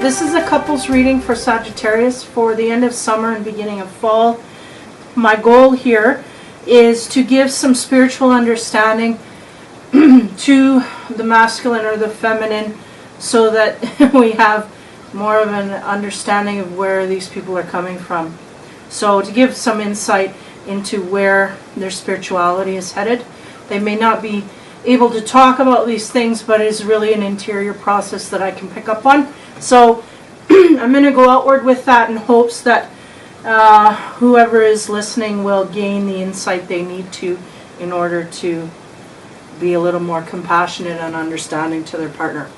This is a couples reading for Sagittarius for the end of summer and beginning of fall. My goal here is to give some spiritual understanding to the masculine or the feminine, so that we have more of an understanding of where these people are coming from. So to give some insight into where their spirituality is headed. They may not be able to talk about these things, but it is really an interior process that I can pick up on. So I'm going to go outward with that in hopes that whoever is listening will gain the insight they need to in order to be a little more compassionate and understanding to their partner.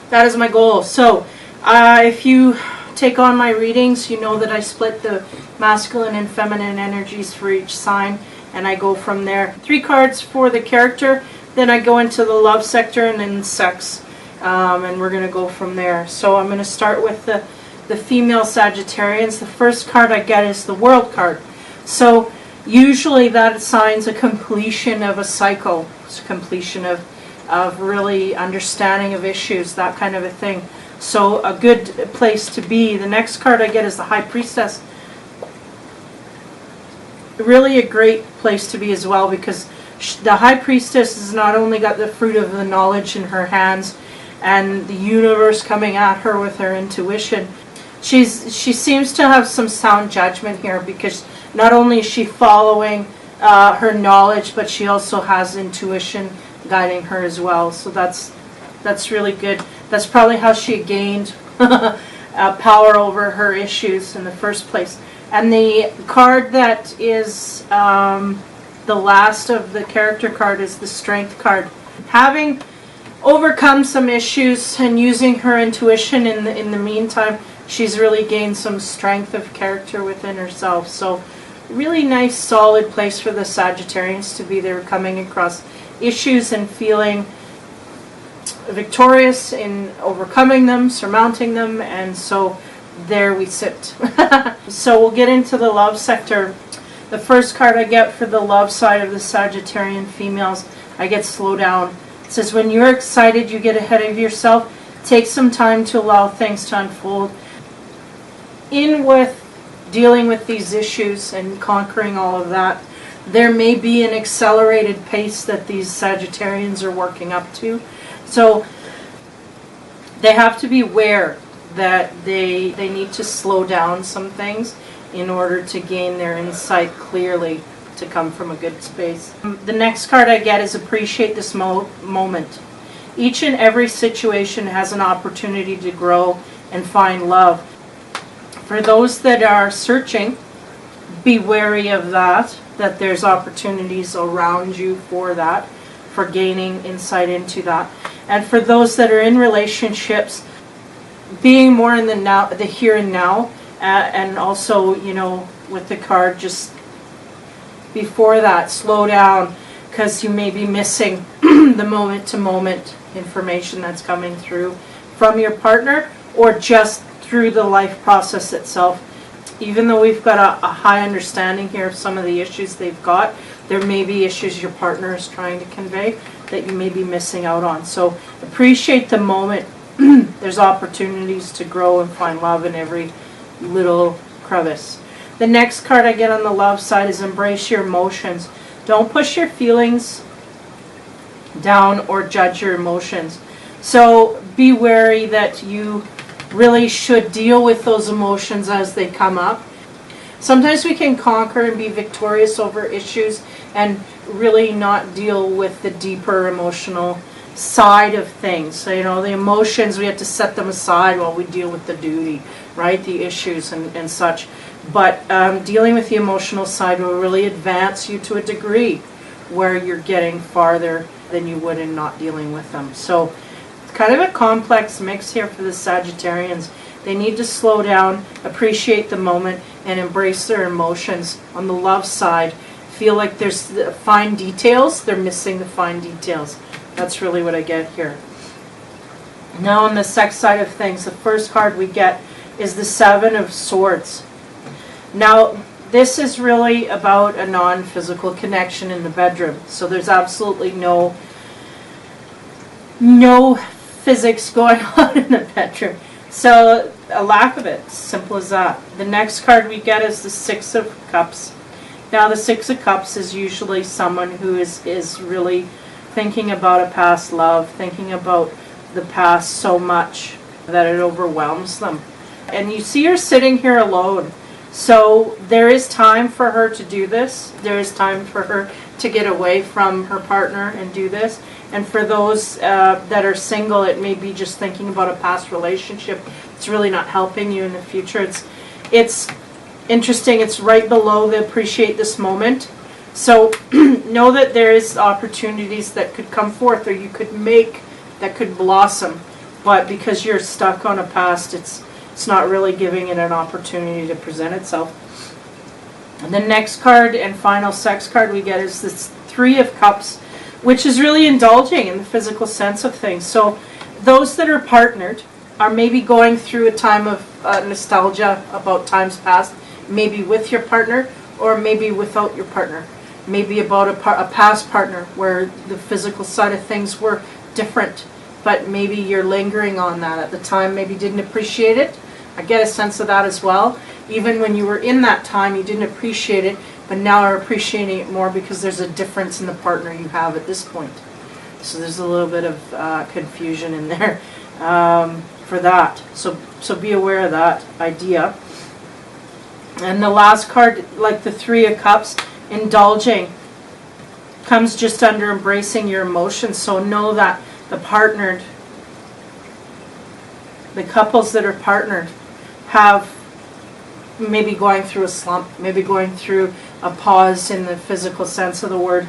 That is my goal. So if you take on my readings, you know that I split the masculine and feminine energies for each sign, and I go from there. 3 cards for the character, then I go into the love sector and then sex, and we're going to go from there. So I'm going to start with the female Sagittarians. The first card I get is the World card. So usually that assigns a completion of a cycle. It's a completion of really understanding of issues, that kind of a thing. So a good place to be. The next card I get is the High Priestess. Really a great place to be as well, because the High Priestess has not only got the fruit of the knowledge in her hands and the universe coming at her with her intuition. She seems to have some sound judgment here, because not only is she following her knowledge, but she also has intuition guiding her as well. So that's really good. That's probably how she gained power over her issues in the first place. And the card that is the last of the character card is the Strength card. Having overcome some issues and using her intuition in the meantime, she's really gained some strength of character within herself. So really nice, solid place for the Sagittarians to be. They're coming across issues and feeling victorious in overcoming them, surmounting them, and so there we sit. So we'll get into the love sector. The first card I get for the love side of the Sagittarian females, I get Slow Down. It says, when you're excited, you get ahead of yourself. Take some time to allow things to unfold. In with dealing with these issues and conquering all of that, there may be an accelerated pace that these Sagittarians are working up to. So they have to be aware that they need to slow down some things in order to gain their insight clearly, to come from a good space. The next card I get is Appreciate This Moment. Each and every situation has an opportunity to grow and find love. For those that are searching, be wary of that there's opportunities around you for that, for gaining insight into that. And for those that are in relationships, being more in the now, the here and now, and also, you know, with the card just before that, slow down, because you may be missing the moment-to-moment information that's coming through from your partner, or just through the life process itself. Even though we've got a high understanding here of some of the issues they've got, there may be issues your partner is trying to convey that you may be missing out on. So appreciate the moment. There's opportunities to grow and find love in every little crevice. The next card I get on the love side is Embrace Your Emotions. Don't push your feelings down or judge your emotions. So be wary that you really should deal with those emotions as they come up. Sometimes we can conquer and be victorious over issues and really not deal with the deeper emotional side of things. So, you know, the emotions, we have to set them aside while we deal with the duty, right? The issues and such. But dealing with the emotional side will really advance you to a degree where you're getting farther than you would in not dealing with them. So kind of a complex mix here for the Sagittarians. They need to slow down, appreciate the moment, and embrace their emotions. On the love side, feel like there's the fine details. They're missing the fine details. That's really what I get here. Now on the sex side of things, the first card we get is the Seven of Swords. Now, this is really about a non-physical connection in the bedroom. So there's absolutely no physics going on in the bedroom. So a lack of it, simple as that. The next card we get is the Six of Cups. Now the Six of Cups is usually someone who is really thinking about a past love, thinking about the past so much that it overwhelms them. And you see her sitting here alone. So there is time for her to do this. There is time for her to get away from her partner and do this. And for those that are single, it may be just thinking about a past relationship. It's really not helping you in the future. It's interesting. It's right below the appreciate this moment. So know that there is opportunities that could come forth, or you could make, that could blossom. But because you're stuck on a past, it's not really giving it an opportunity to present itself. And the next card and final sex card we get is this Three of Cups, which is really indulging in the physical sense of things. So those that are partnered are maybe going through a time of nostalgia about times past, maybe with your partner or maybe without your partner. Maybe about a past partner where the physical side of things were different, but maybe you're lingering on that at the time, maybe didn't appreciate it. I get a sense of that as well. Even when you were in that time, you didn't appreciate it, but now are appreciating it more because there's a difference in the partner you have at this point. So there's a little bit of confusion in there for that. So be aware of that idea. And the last card, like the Three of Cups, indulging, comes just under embracing your emotions. So know that the couples that are partnered have maybe going through a slump, maybe going through a pause in the physical sense of the word,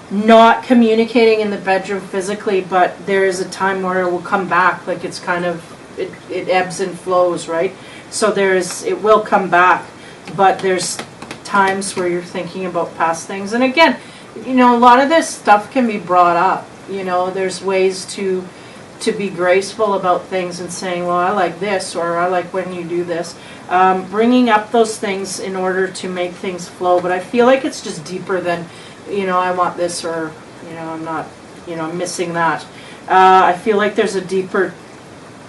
not communicating in the bedroom physically, but there is a time where it will come back, like it's kind of, it ebbs and flows, right? So it will come back, but there's times where you're thinking about past things. And again, a lot of this stuff can be brought up. There's ways to be graceful about things and saying, well, I like this, or I like when you do this. Bringing up those things in order to make things flow. But I feel like it's just deeper than, I want this, or, I'm not, I'm missing that. I feel like there's a deeper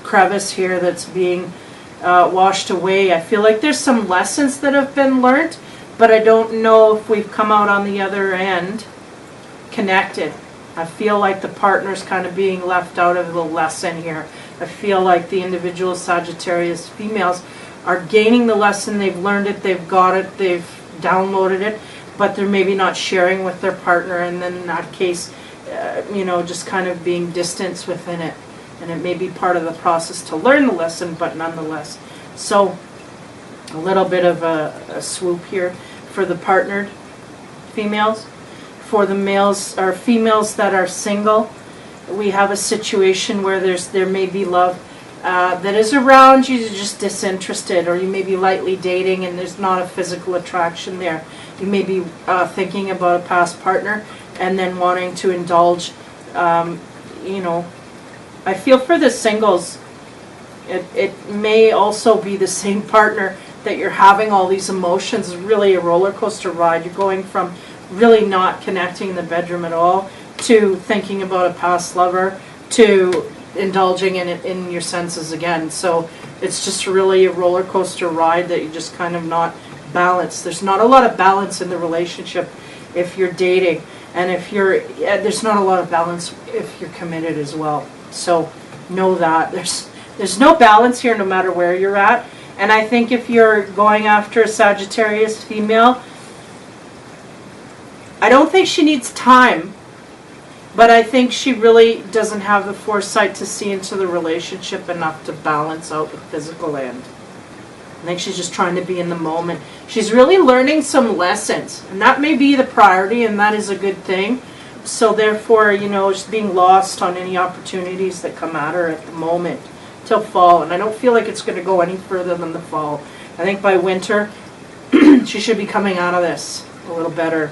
crevice here that's being washed away. I feel like there's some lessons that have been learned, but I don't know if we've come out on the other end connected. I feel like the partner's kind of being left out of the lesson here. I feel like the individual Sagittarius females are gaining the lesson. They've learned it, they've got it, they've downloaded it, but they're maybe not sharing with their partner, and then in that case, just kind of being distanced within it. And it may be part of the process to learn the lesson, but nonetheless. So a little bit of a swoop here for the partnered females. For the males or females that are single, we have a situation where there may be love that is around you, just disinterested, or you may be lightly dating and there's not a physical attraction there. You may be thinking about a past partner and then wanting to indulge. I feel for the singles, it may also be the same partner that you're having all these emotions. It's really a roller coaster ride. You're going from really not connecting in the bedroom at all to thinking about a past lover to indulging in it in your senses again. So it's just really a roller coaster ride that you just kind of not balanced. There's not a lot of balance in the relationship if you're dating, and there's not a lot of balance if you're committed as well. So know that there's no balance here no matter where you're at. And I think if you're going after a Sagittarius female, I don't think she needs time, but I think she really doesn't have the foresight to see into the relationship enough to balance out the physical end. I think she's just trying to be in the moment. She's really learning some lessons, and that may be the priority, and that is a good thing. So therefore, she's being lost on any opportunities that come at her at the moment till fall. And I don't feel like it's going to go any further than the fall. I think by winter, she should be coming out of this a little better,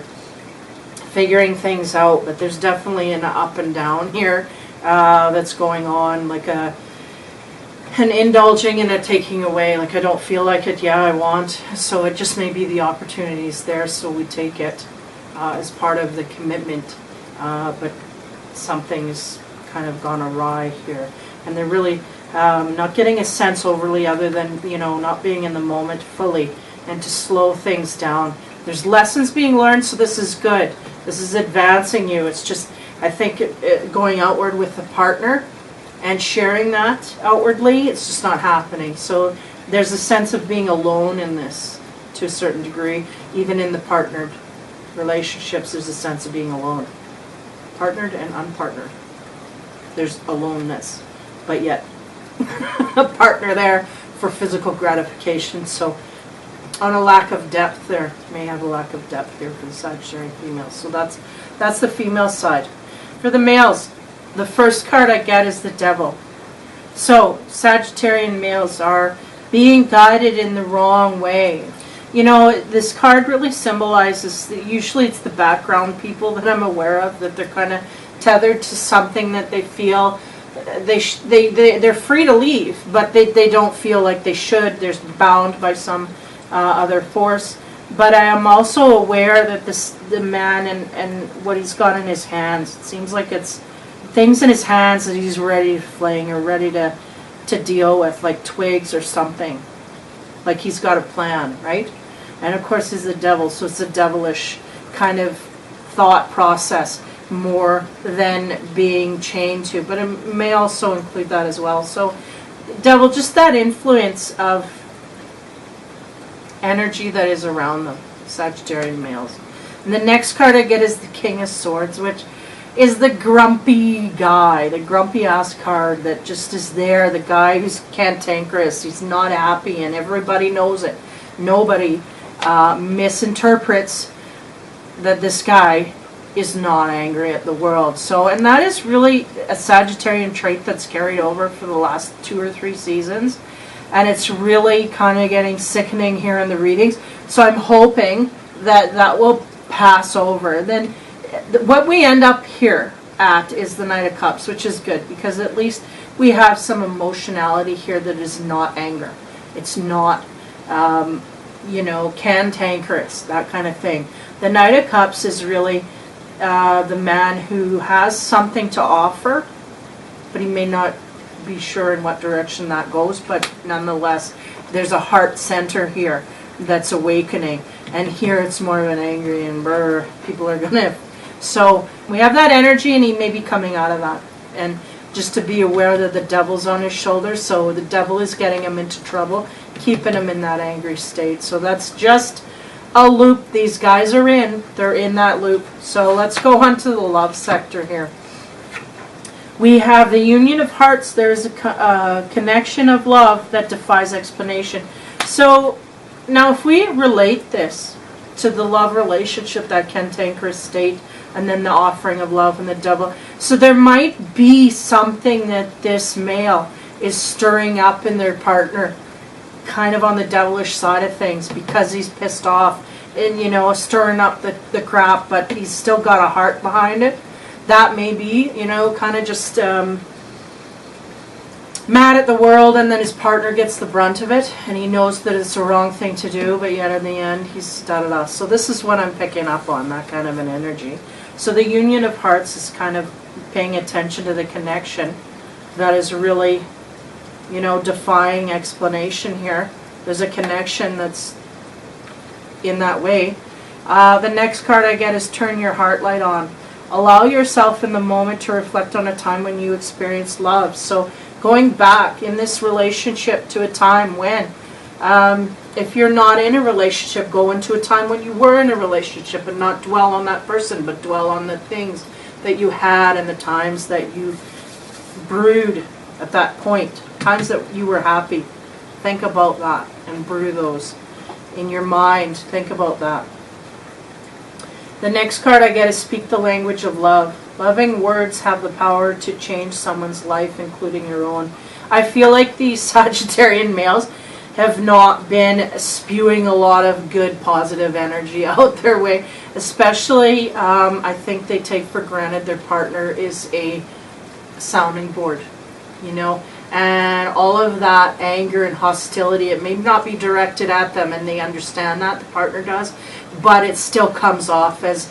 figuring things out. But there's definitely an up and down here that's going on, like an indulging and a taking away. Like, I don't feel like it, I want. So it just may be the opportunities there, so we take it as part of the commitment. But something's kind of gone awry here. and they're really not getting a sense overly other than, you know, not being in the moment fully, and to slow things down. There's lessons being learned, so this is good. This is advancing you. It's just, I think, going outward with the partner and sharing that outwardly, it's just not happening. So there's a sense of being alone in this to a certain degree. Even in the partnered relationships, there's a sense of being alone. Partnered and unpartnered. There's aloneness, but yet a partner there for physical gratification. So on a lack of depth there, may have a lack of depth here for the Sagittarian females. So that's the female side. For the males, the first card I get is the Devil. So Sagittarian males are being guided in the wrong way. You know, this card really symbolizes that usually it's the background people that I'm aware of, that they're kind of tethered to something that they feel they're free to leave, but they don't feel like they should. They're bound by some other force. But I am also aware that the man and what he's got in his hands, it seems like it's things in his hands that he's ready to fling or ready to deal with, like twigs or something. Like he's got a plan, right? And of course he's the devil, so it's a devilish kind of thought process more than being chained to. But it may also include that as well. So devil, just that influence of energy that is around them, Sagittarian males. And the next card I get is the King of Swords, which is the grumpy guy, the grumpy ass card that just is there, the guy who's cantankerous, he's not happy, and everybody knows it. Nobody misinterprets that this guy is not angry at the world. So, and that is really a Sagittarian trait that's carried over for the last 2 or 3 seasons. And it's really kind of getting sickening here in the readings. So I'm hoping that that will pass over. Then what we end up here at is the Knight of Cups, which is good because at least we have some emotionality here that is not anger. It's not, you know, cantankerous, that kind of thing. The Knight of Cups is really the man who has something to offer, but he may not be sure in what direction that goes, but nonetheless there's a heart center here that's awakening, and here it's more of an angry and brr, people are gonna, so we have that energy, and he may be coming out of that. And just to be aware that the devil's on his shoulders, so the devil is getting him into trouble, keeping him in that angry state. So that's just a loop these guys are in. They're in that loop. So let's go on to the love sector here. We have the Union of Hearts. There's a connection of love that defies explanation. So now if we relate this to the love relationship, that cantankerous state, and then the offering of love and the devil. So there might be something that this male is stirring up in their partner, kind of on the devilish side of things, because he's pissed off and, you know, stirring up the crap, but he's still got a heart behind it. That may be, you know, kind of just mad at the world, and then his partner gets the brunt of it, and he knows that it's the wrong thing to do, but yet in the end he's da-da-da. So this is what I'm picking up on, that kind of an energy. So the Union of Hearts is kind of paying attention to the connection that is really, you know, defying explanation here. There's a connection that's in that way. The next card I get is Turn Your Heart Light On. Allow yourself in the moment to reflect on a time when you experienced love. So going back in this relationship to a time when, if you're not in a relationship, go into a time when you were in a relationship and not dwell on that person, but dwell on the things that you had and the times that you brewed at that point, times that you were happy. Think about that and brew those in your mind. Think about that. The next card I get is Speak the Language of Love. Loving words have the power to change someone's life, including your own. I feel like these Sagittarian males have not been spewing a lot of good, positive energy out their way. Especially, I think they take for granted their partner is a sounding board, you know. And all of that anger and hostility, it may not be directed at them, and they understand that, the partner does, but it still comes off as,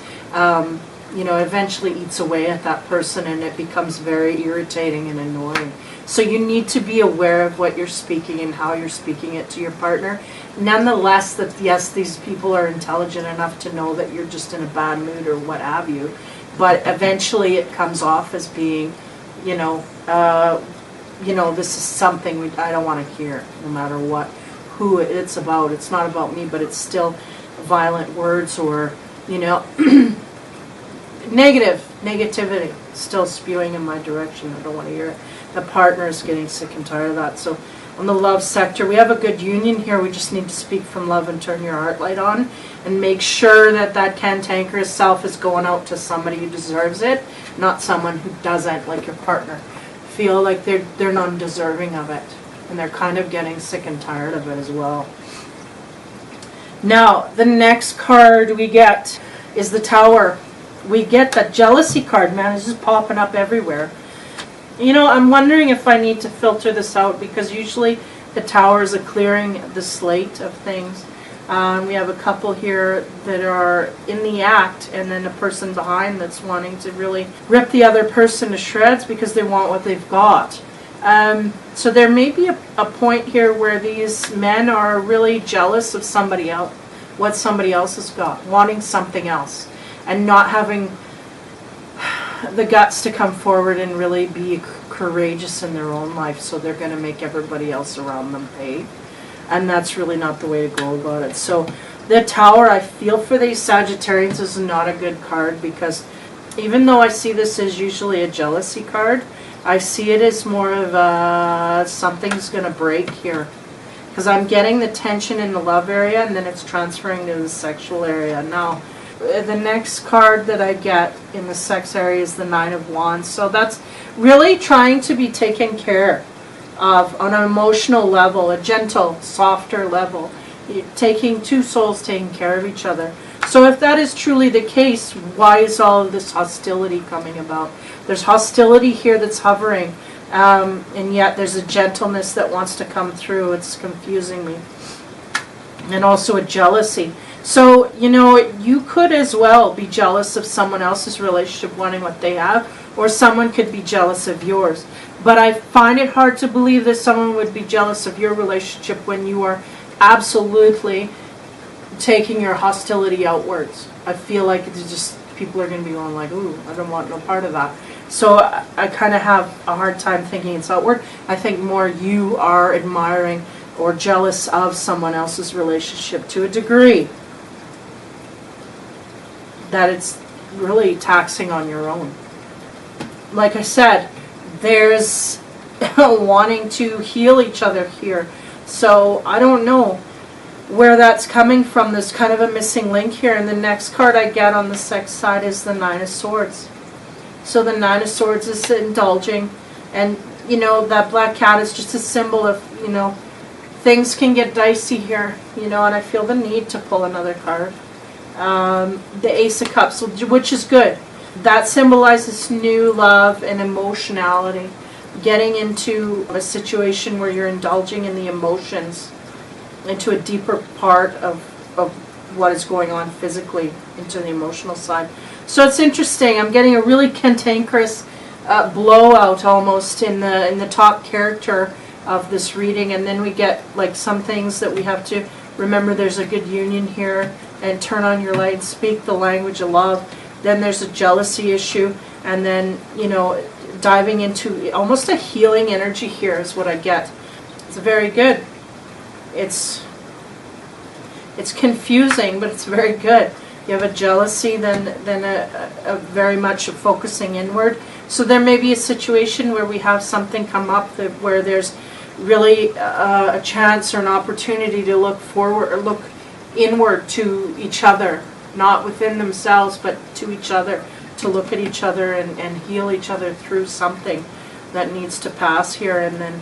eventually eats away at that person, and it becomes very irritating and annoying. So you need to be aware of what you're speaking and how you're speaking it to your partner. Nonetheless, that yes, these people are intelligent enough to know that you're just in a bad mood or what have you, but eventually it comes off as being, this is something I don't want to hear, no matter who it's about. It's not about me, but it's still violent words or, negativity still spewing in my direction. I don't want to hear it. The partner is getting sick and tired of that. So on the love sector, we have a good union here. We just need to speak from love and turn your heart light on and make sure that cantankerous self is going out to somebody who deserves it, not someone who doesn't, like your partner. Feel like they're non-deserving of it, and they're kind of getting sick and tired of it as well. Now, the next card we get is the Tower. We get the jealousy card. Man, it's just popping up everywhere. I'm wondering if I need to filter this out, because usually the Tower is a clearing the slate of things. We have a couple here that are in the act, and then a person behind that's wanting to really rip the other person to shreds because they want what they've got. So there may be a point here where these men are really jealous of somebody else, what somebody else has got, wanting something else, and not having the guts to come forward and really be courageous in their own life, so they're going to make everybody else around them pay. And that's really not the way to go about it. So the Tower, I feel for these Sagittarians, is not a good card, because even though I see this as usually a jealousy card, I see it as more of something's going to break here. Because I'm getting the tension in the love area, and then it's transferring to the sexual area. Now, the next card that I get in the sex area is the Nine of Wands. So that's really trying to be taken care of on an emotional level, a gentle, softer level. Taking two souls taking care of each other. So if that is truly the case, why is all of this hostility coming about? There's hostility here that's hovering, and yet there's a gentleness that wants to come through. It's confusing me. And also a jealousy. So, you could as well be jealous of someone else's relationship, wanting what they have, or someone could be jealous of yours. But I find it hard to believe that someone would be jealous of your relationship when you are absolutely taking your hostility outwards. I feel like it's just, people are going to be going like, ooh, I don't want no part of that. So I kind of have a hard time thinking it's outward. I think more you are admiring or jealous of someone else's relationship to a degree that it's really taxing on your own. Like I said, there's wanting to heal each other here. So I don't know where that's coming from. There's kind of a missing link here. And the next card I get on the sex side is the Nine of Swords. So the Nine of Swords is indulging. And, that black cat is just a symbol of, things can get dicey here. And I feel the need to pull another card. The Ace of Cups, which is good. That symbolizes new love and emotionality. Getting into a situation where you're indulging in the emotions, into a deeper part of what is going on physically, into the emotional side. So it's interesting. I'm getting a really cantankerous blowout almost in the top character of this reading, and then we get like some things that we have to remember. There's a good union here, and turn on your light, speak the language of love. Then there's a jealousy issue, and then diving into almost a healing energy here is what I get. It's very good. It's confusing, but it's very good. You have a jealousy, then a very much focusing inward. So there may be a situation where we have something come up where there's really a chance or an opportunity to look forward or look inward to each other, not within themselves, but to each other, to look at each other and heal each other through something that needs to pass here. And then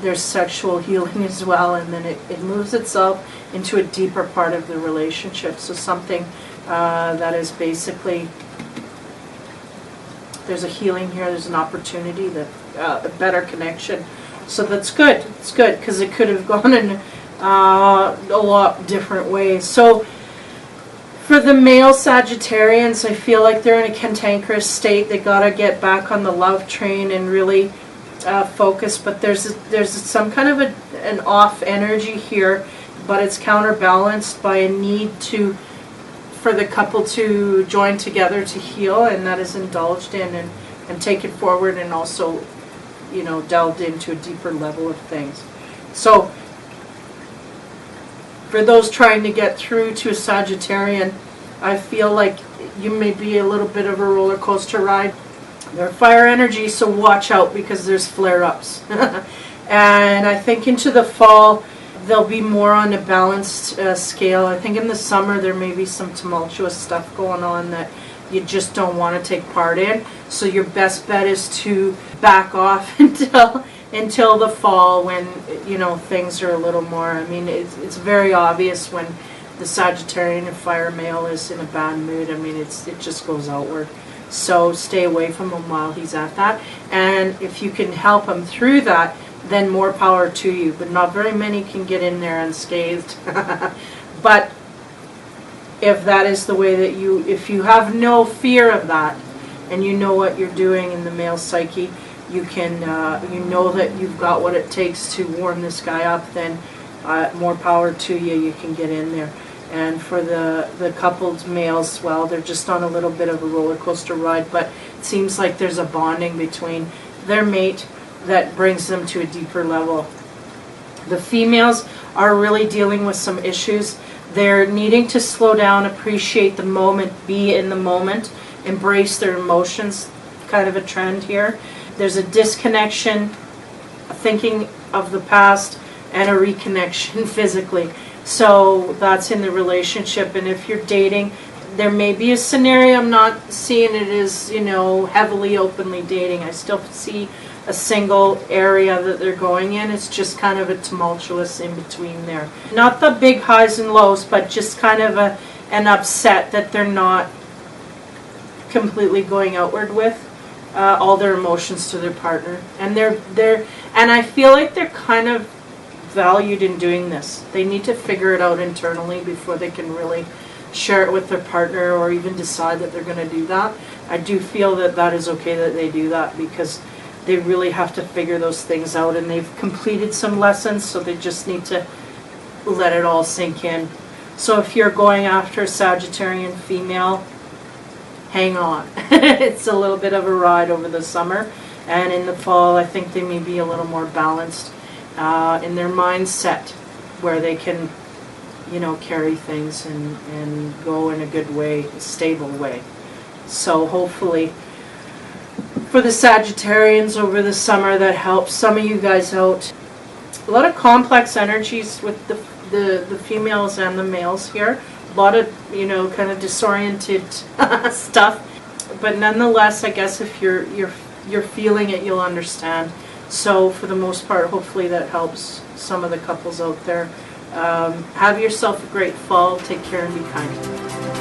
there's sexual healing as well, and then it moves itself into a deeper part of the relationship. So something that is basically, there's a healing here, there's an opportunity, that a better connection. So that's good. It's good, because it could have gone in a lot different ways. So For the male Sagittarians, I feel like they're in a cantankerous state. They gotta get back on the love train and really focus. But there's some kind of an off energy here, but it's counterbalanced by a need for the couple to join together to heal, and that is indulged in and take it forward, and also, you know, delved into a deeper level of things. So for those trying to get through to a Sagittarian, I feel like you may be a little bit of a roller coaster ride. They're fire energy, so watch out because there's flare-ups. And I think into the fall, they'll be more on a balanced scale. I think in the summer there may be some tumultuous stuff going on that you just don't want to take part in. So your best bet is to back off until the fall, when, you know, things are a little more. I mean, it's very obvious when the Sagittarian and fire male is in a bad mood. I mean, it just goes outward. So stay away from him while he's at that. And if you can help him through that, then more power to you. But not very many can get in there unscathed. But if that is the way that if you have no fear of that, and you know what you're doing in the male psyche, you can, you know that you've got what it takes to warm this guy up, then more power to you, you can get in there. And for the coupled males, well, they're just on a little bit of a roller coaster ride, but it seems like there's a bonding between their mate that brings them to a deeper level. The females are really dealing with some issues. They're needing to slow down, appreciate the moment, be in the moment, embrace their emotions, kind of a trend here. There's a disconnection, thinking of the past, and a reconnection physically. So that's in the relationship. And if you're dating, there may be a scenario. I'm not seeing it as, you know, heavily openly dating. I still see a single area that they're going in. It's just kind of a tumultuous in between there. Not the big highs and lows, but just kind of an upset that they're not completely going outward with all their emotions to their partner. And and I feel like they're kind of valued in doing this. They need to figure it out internally before they can really share it with their partner, or even decide that they're going to do that. I do feel that that is okay that they do that, because they really have to figure those things out, and they've completed some lessons, so they just need to let it all sink in. So if you're going after a Sagittarian female, hang on. It's a little bit of a ride over the summer, and in the fall I think they may be a little more balanced in their mindset, where they can, you know, carry things and go in a good way, a stable way. So hopefully for the Sagittarians over the summer, that helps some of you guys out. A lot of complex energies with the females and the males here. A lot of, you know, kind of disoriented stuff. But nonetheless, I guess if you're feeling it, you'll understand. So for the most part, hopefully that helps some of the couples out there. Have yourself a great fall. Take care and be kind.